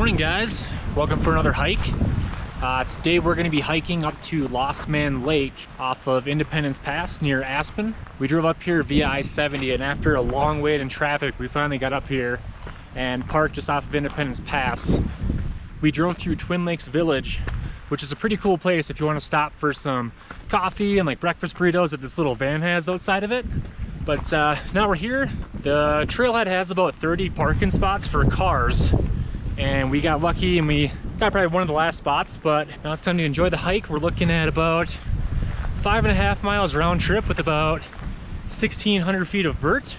Morning guys, welcome for another hike. Today we're going to be hiking up to Lost Man Lake off of Independence Pass near Aspen. We drove up here via I-70, and after a long wait in traffic we finally got up here and parked just off of Independence Pass. We drove through Twin Lakes Village, which is a pretty cool place if you want to stop for some coffee and like breakfast burritos that this little van has outside of it. But now we're here. The trailhead has about 30 parking spots for cars, and we got lucky and we got probably one of the last spots, but now it's time to enjoy the hike. We're looking at about 5.5 miles round trip with about 1,600 feet of vert.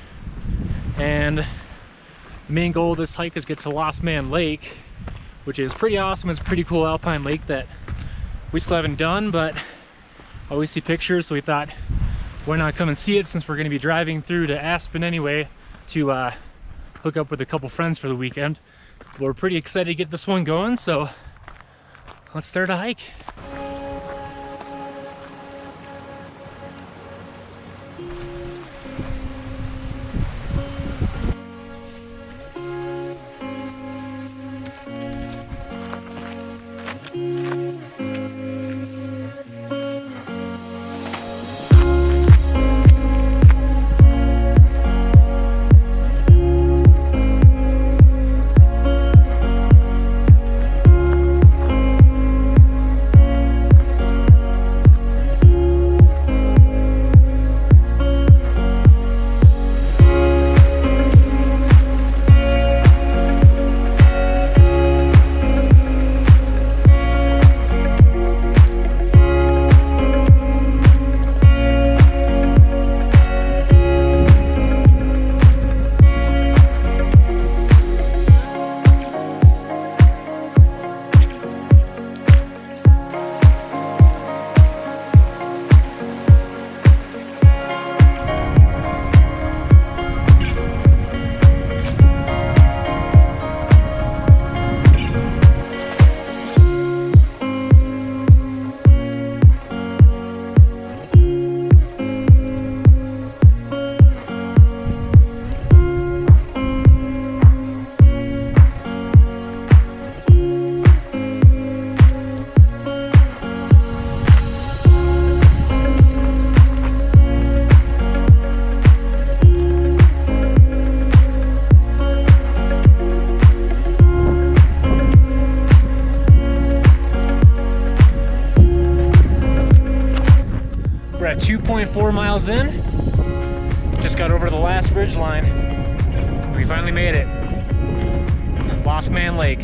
And the main goal of this hike is get to Lost Man Lake, which is pretty awesome. It's a pretty cool alpine lake that we still haven't done, but always see pictures, so we thought, why not come and see it since we're going to be driving through to Aspen anyway to hook up with a couple friends for the weekend. We're pretty excited to get this one going, so let's start a hike. We're at 2.4 miles in. Just got over the last ridge line. We finally made it. Lost Man Lake.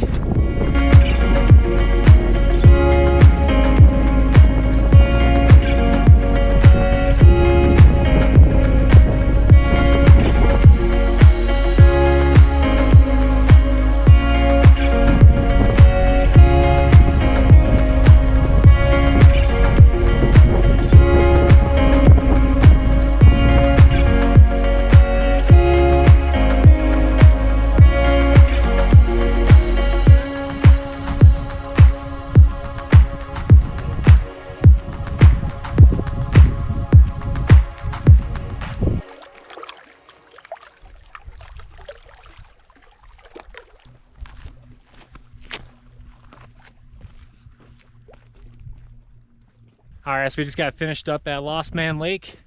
All right, so we just got finished up at Lost Man Lake,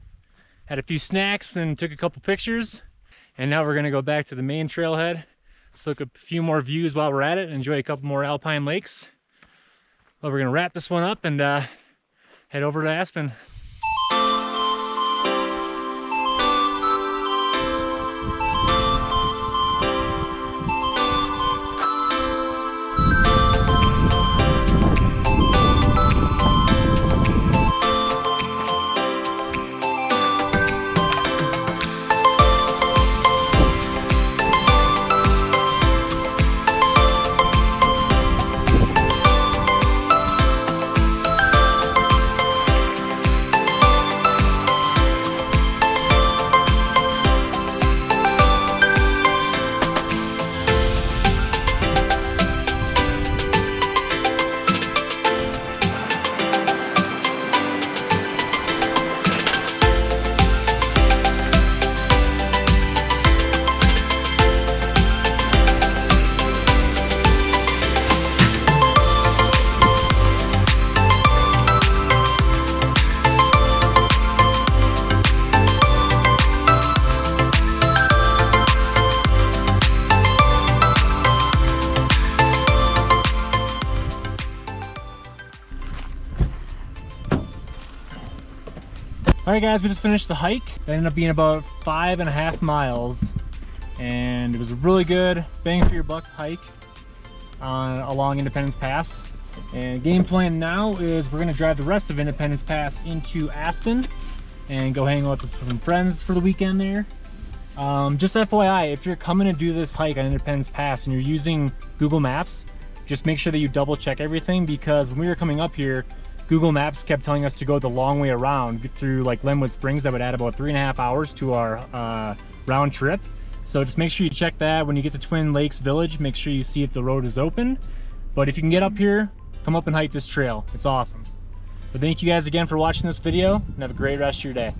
had a few snacks and took a couple pictures, and now we're gonna go back to the main trailhead, let's look at a few more views while we're at it, enjoy a couple more alpine lakes. Well, we're gonna wrap this one up and head over to Aspen. All right guys, we just finished the hike. It ended up being about 5.5 miles, and it was a really good bang for your buck hike along Independence Pass. And game plan now is we're gonna drive the rest of Independence Pass into Aspen and go hang out with some friends for the weekend there. Just FYI, if you're coming to do this hike on Independence Pass and you're using Google Maps, just make sure that you double check everything, because when we were coming up here, Google Maps kept telling us to go the long way around through like Glenwood Springs. That would add about 3.5 hours to our round trip. So just make sure you check that. When you get to Twin Lakes Village, make sure you see if the road is open. But if you can get up here, come up and hike this trail. It's awesome. But thank you guys again for watching this video, and have a great rest of your day.